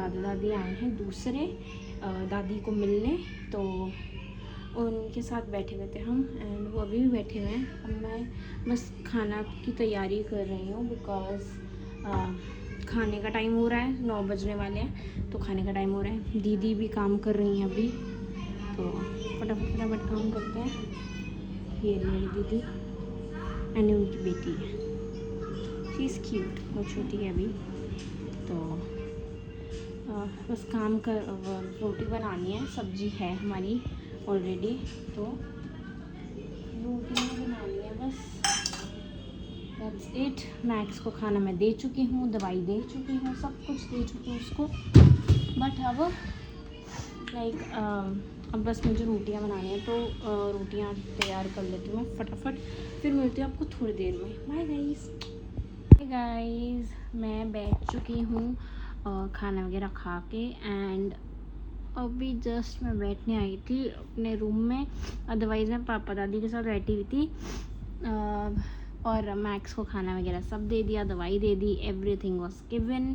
दादा दादी आए हैं दूसरे दादी को मिलने, तो उनके साथ बैठे हुए थे हम, एंड वो अभी भी बैठे हुए हैं। अब मैं बस खाना की तैयारी कर रही हूँ बिकॉज़ खाने का टाइम हो रहा है, 9 बजने वाले हैं, तो खाने का टाइम हो रहा है। दीदी भी काम कर रही हैं अभी, तो फटाफट फटाफट काम करते हैं। ये मेरी दीदी एंड उनकी बेटी है, शी इज़ क्यूट, वो छोटी है अभी। तो बस काम कर, रोटी बनानी है, सब्जी है हमारी ऑलरेडी, तो रोटी बनानी है बस, दैट्स इट। मैक्स को खाना मैं दे चुकी हूँ, दवाई दे चुकी हूँ, सब कुछ दे चुकी हूँ उसको, बट अब अब बस मुझे रोटियाँ बनानी है, तो रोटियाँ तैयार कर लेती हूँ मैं फटाफट, फिर मिलती हूँ आपको थोड़ी देर में। Bye guys. गाइस मैं बैठ चुकी हूँ खाना वगैरह खा के, एंड अभी जस्ट मैं बैठने आई थी अपने रूम में, अदरवाइज़ मैं पापा दादी के साथ बैठी हुई थी। और मैक्स को खाना वगैरह सब दे दिया, दवाई दे दी, everything was given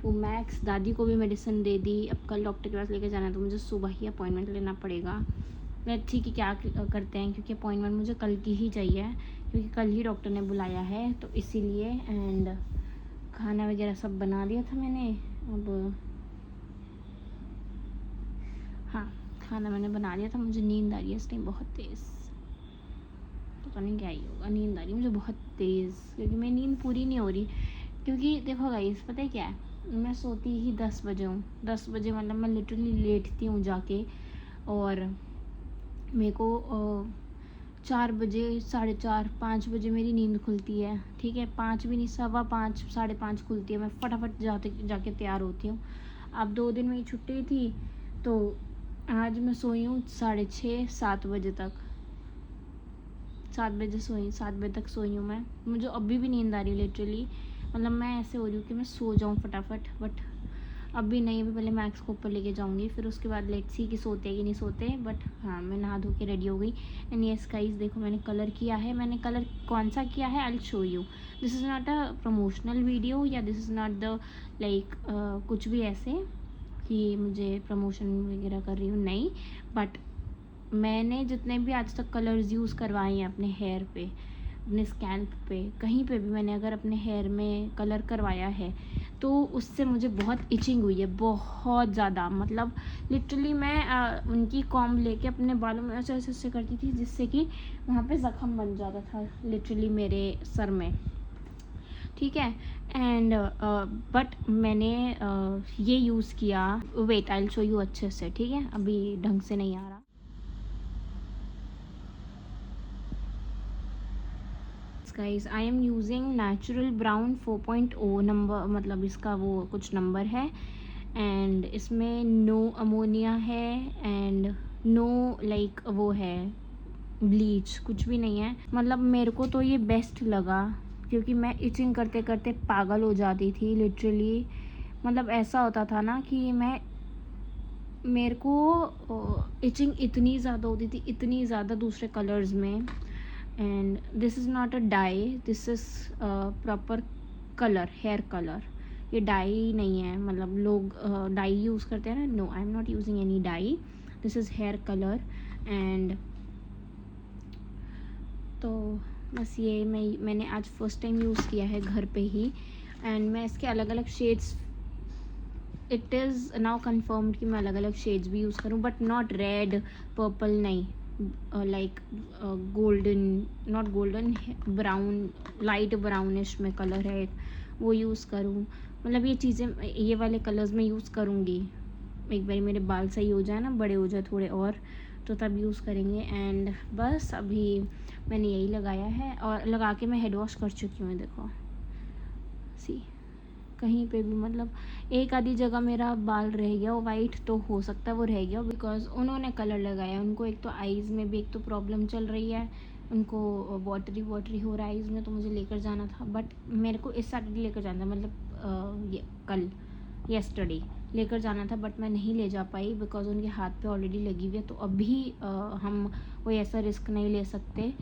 to Max. दादी को भी मेडिसिन दे दी। अब कल डॉक्टर के पास लेके जाना है, तो मुझे सुबह ही अपॉइंटमेंट लेना पड़ेगा। लेट्स सी कि क्या करते हैं, क्योंकि अपॉइंटमेंट मुझे कल की ही चाहिए, क्योंकि कल ही डॉक्टर ने बुलाया है, तो इसीलिए। एंड खाना वगैरह सब बना दिया था मैंने, अब हाँ खाना मैंने बना लिया था। मुझे नींद आ रही है इस टाइम बहुत तेज़, पता नहीं क्या ही होगा, नींद आ रही है मुझे बहुत तेज़, क्योंकि मेरी नींद पूरी नहीं हो रही। क्योंकि देखो गाइस, पता है क्या है, मैं सोती ही 10 बजे हूँ। 10 बजे मतलब मैं लिटरली लेटती हूँ जाके, और मेरे को 4 बजे, 4:30, 5 बजे मेरी नींद खुलती है। ठीक है, 5 भी नहीं, 5:15, 5:30 खुलती है। मैं फटाफट जाके तैयार होती हूँ। अब 2 दिन मेरी छुट्टी थी, तो आज मैं सोई हूँ 6:30, 7 बजे तक। 7 बजे सोई, 7 बजे तक सोई हूँ मैं। मुझे अभी भी नींद आ रही है लिटरली, मतलब मैं ऐसे हो रही हूँ कि मैं सो जाऊँ फटाफट, बट अभी नहीं। अभी पहले मैक्स को ऊपर लेके जाऊँगी, फिर उसके बाद लेट्स सी कि सोते हैं कि नहीं सोते। बट हाँ, मैं नहा धो के रेडी हो गई। एंड यस गाइस, देखो मैंने कलर किया है। मैंने कलर कौन सा किया है, I will show you. This is not a promotional video, या this is not the like कुछ भी ऐसे कि मुझे प्रमोशन वगैरह कर रही हूँ, नहीं। बट मैंने जितने भी आज तक कलर्स यूज़ करवाए हैं अपने हेयर पे, अपने स्कैल्प पे, कहीं पे भी मैंने अगर अपने हेयर में कलर करवाया है, तो उससे मुझे बहुत इचिंग हुई है, बहुत ज़्यादा। मतलब लिटरली मैं उनकी कॉम्ब लेके अपने बालों में ऐसे ऐसे करती थी, जिससे कि वहाँ पे ज़ख्म बन जाता था लिटरली मेरे सर में। ठीक है, एंड बट मैंने ये यूज़ किया। Wait, I will show you अच्छे से। ठीक है, अभी ढंग से नहीं आ रहा। Guys, I am using natural brown 4.0 number, मतलब इसका वो कुछ नंबर है, एंड इसमें नो अमोनिया है, एंड नो लाइक वो है ब्लीच, कुछ भी नहीं है। मतलब मेरे को तो ये बेस्ट लगा, क्योंकि मैं इचिंग करते करते पागल हो जाती थी लिटरली। मतलब ऐसा होता था ना कि मेरे को इचिंग इतनी ज़्यादा होती थी, इतनी ज़्यादा दूसरे कलर्स में। And this is not a dye, this is proper colour, hair colour. ये डाई नहीं है, मतलब लोग डाई यूज़ करते हैं ना, no, I am not using any dye, this is hair colour. And तो बस ये मैंने आज फर्स्ट टाइम यूज़ किया है घर पे ही, एंड मैं इसके अलग अलग shades, it is now confirmed कि मैं अलग अलग शेड्स भी यूज़ करूँ, बट नॉट रेड, पर्पल नहीं, like golden, not golden, brown, light brownish में कलर है, वो यूज़ करूँ। मतलब ये चीज़ें, ये वाले कलर्स में यूज़ करूँगी। एक बार मेरे बाल सही हो जाए ना, बड़े हो जाए थोड़े और, तो तब यूज़ करेंगे। एंड बस अभी मैंने यही लगाया है, और लगा के मैं हेड वॉश कर चुकी हूँ। देखो सी, कहीं पे भी मतलब एक आधी जगह मेरा बाल रह गया वो वाइट, तो हो सकता है वो रह गया बिकॉज उन्होंने कलर लगाया। उनको एक तो आईज़ में भी एक तो प्रॉब्लम चल रही है, उनको वाटरी हो रहा है आईज़ में, तो मुझे लेकर जाना था। बट मेरे को इस सैटरडे लेकर जाना था, मतलब ये कल, येस्टरडे लेकर जाना था, बट मैं नहीं ले जा पाई बिकॉज उनके हाथ पे ऑलरेडी लगी हुई है। तो अभी हम कोई ऐसा रिस्क नहीं ले सकते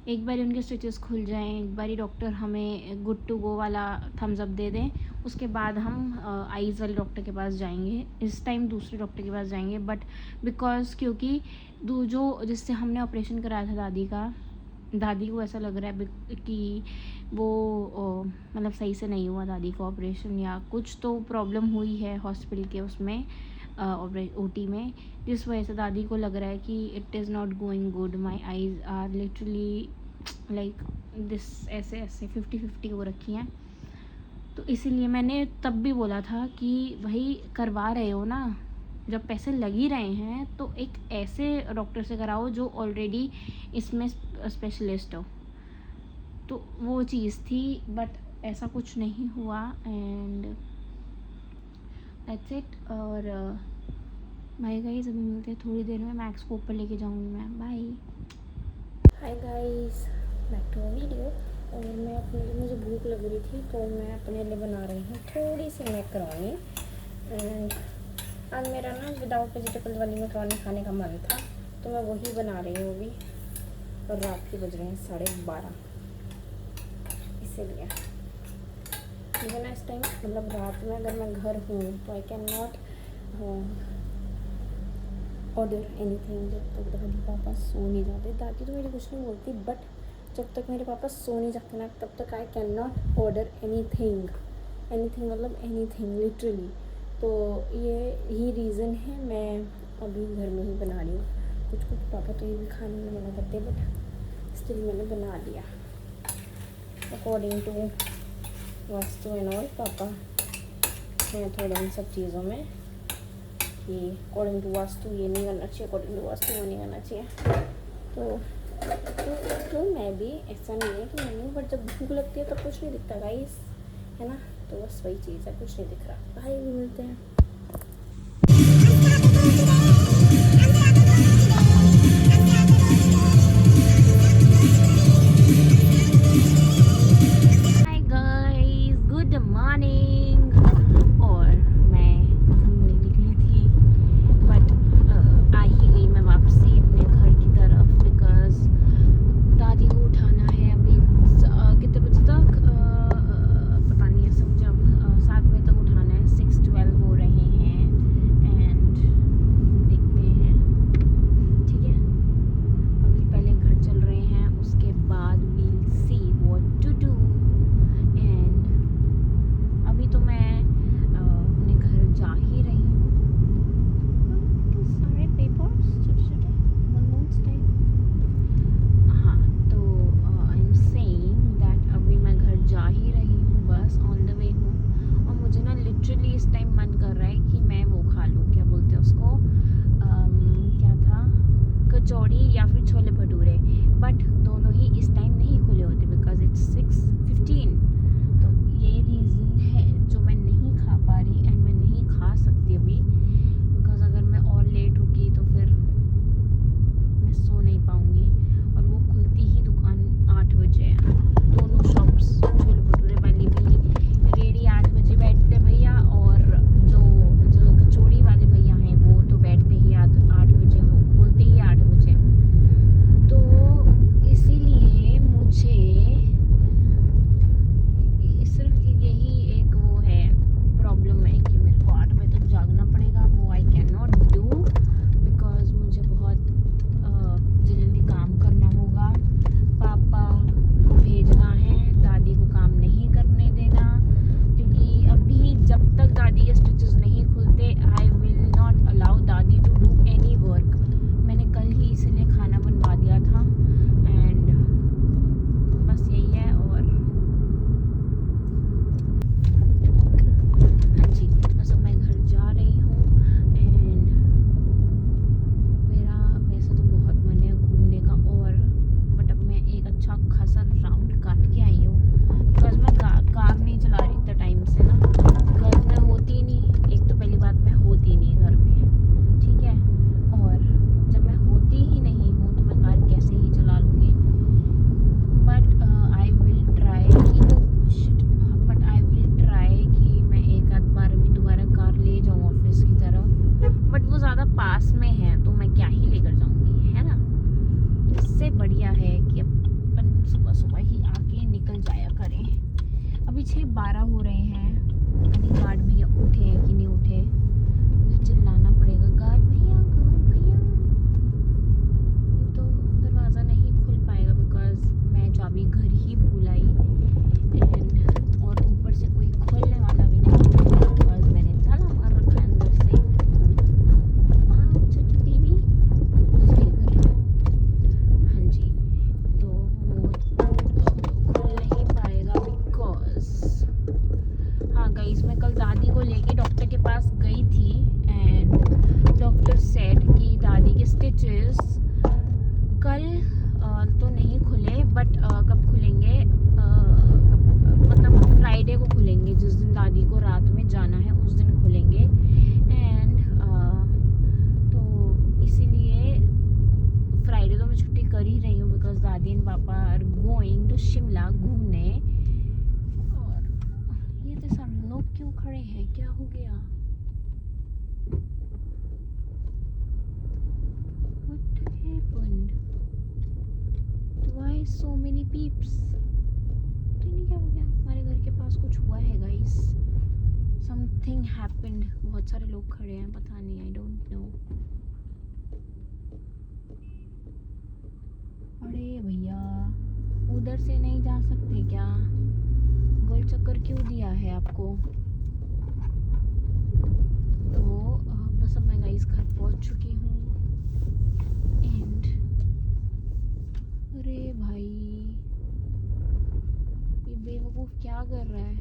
एक बारी उनके स्टिचेस खुल जाएं, एक बारी डॉक्टर हमें गुड टू गो वाला थम्स अप दे दें, उसके बाद हम आइज़ वाले डॉक्टर के पास जाएंगे। इस टाइम दूसरे डॉक्टर के पास जाएंगे, बट बिकॉज क्योंकि जो जिससे हमने ऑपरेशन कराया था दादी को ऐसा लग रहा है कि वो मतलब सही से नहीं हुआ दादी का ऑपरेशन, या कुछ तो प्रॉब्लम हुई है हॉस्पिटल के उसमें ओटी में, जिस वजह से दादी को लग रहा है कि it is not going good, my eyes are literally like this, ऐसे 50-50 हो रखी हैं। तो इसीलिए मैंने तब भी बोला था कि भाई करवा रहे हो ना, जब पैसे लग ही रहे हैं तो एक ऐसे डॉक्टर से कराओ जो ऑलरेडी इसमें स्पेशलिस्ट हो। तो वो चीज़ थी, बट ऐसा कुछ नहीं हुआ एंड दैट्स इट। और बाय गाइस, अभी मिलते हैं थोड़ी देर में, मैक्स को ऊपर लेके जाऊंगी मैं। Bye. Hi guys, back to video. और मैं मुझे भूख लग रही थी तो मैं अपने लिए बना रही हूँ थोड़ी सी मैकरोनी। एंड आज मेरा ना विदाउट वेजिटेबल वाली मैकरोनी खाने का मन था, तो मैं वही बना रही हूँ अभी। और रात के बज रहे हैं 12:30, इसीलिए मुझे ना इस टाइम मतलब रात में अगर मैं घर हूँ तो I can not order anything जब तक दादी पापा सो नहीं जाते। दादी तो मेरी कुछ नहीं बोलती, बट जब तक मेरे पापा सो नहीं जाते ना तब तक I can not order anything मतलब एनीथिंग लिटरली। तो ये ही रीज़न है मैं अभी घर में ही बना रही हूँ। कुछ पापा तो ये भी खाने में मना करते, बट स्टिल मैंने बना लिया according to vastu and all. पापा हैं थोड़ा इन सब चीज़ों में कि अकॉर्डिंग टू वास्तु ये नहीं करना चाहिए, अकॉर्डिंग टू वास्तु वो नहीं करना चाहिए। तो मैं भी ऐसा नहीं है कि नहीं, बट जब भूख लगती है तब कुछ नहीं दिखता गाइस, है ना। तो बस वही चीज़ है, कुछ नहीं दिख रहा। भाई भी मिलते हैं। Hi guys, good morning. और मैं घूमने निकली थी, बट आ ही गई मैं वापसी अपने घर की तरफ, बिकॉज दादी को उठाना है अभी कितने बजे तक पता नहीं है, समझे अब 7 बजे तक उठाना है। 6:12 हो रहे हैं एंड देखते हैं, ठीक है। अभी पहले घर चल रहे हैं, उसके बाद we'll see what to do. And अभी तो मैं अपने घर जा ही रही हूँ। सारे पेपर्स छोटे-छोटे बलून्स टाइप। हाँ, तो आई एम सेइंग दैट अभी मैं घर जा ही रही हूँ, बस ऑन द वे हूँ। और मुझे ना लिटरली इस टाइम मन कर रहा है कि मैं वो खा लूँ, क्या बोलते हैं उसको, क्या था, कचौड़ी या फिर छोले भटूरे। बट दोनों ही इस टाइम नहीं खुले होते बिकॉज इट्स 6:15। तो ये रीज़न है जो मैं नहीं खा पा रही एंड मैं नहीं खा सकती अभी, बिकॉज अगर मैं और लेट रुकी तो फिर मैं सो नहीं पाऊँगी। और वो खुलती ही दुकान 8 बजे है, दोनों शॉप्स, छोले भटूरे वाली भी रेडी 8 बजे बैठते हैं भैया, और जो कचौड़ी वाले भैया हैं वो तो बैठते ही 8 बजे, वो खोलते ही 8 बजे। तो इसीलिए मुझे मम्मी एंड पापा आर गोइंग टू शिमला घूमने। और ये तो सारे लोग क्यों खड़े हैं, क्या हो गया? What happened? Why so many peeps? पता नहीं क्या हो गया, हमारे घर के पास कुछ हुआ है गाइस, समथिंग हैपेंड। बहुत सारे लोग खड़े हैं, पता नहीं, आई डोंट नो। अरे भैया उधर से नहीं जा सकते क्या? गोल चक्कर क्यों दिया है आपको? तो बस अब मैं गाइस घर पहुंच चुकी हूँ एंड अरे भाई ये बेवकूफ़ क्या कर रहा है?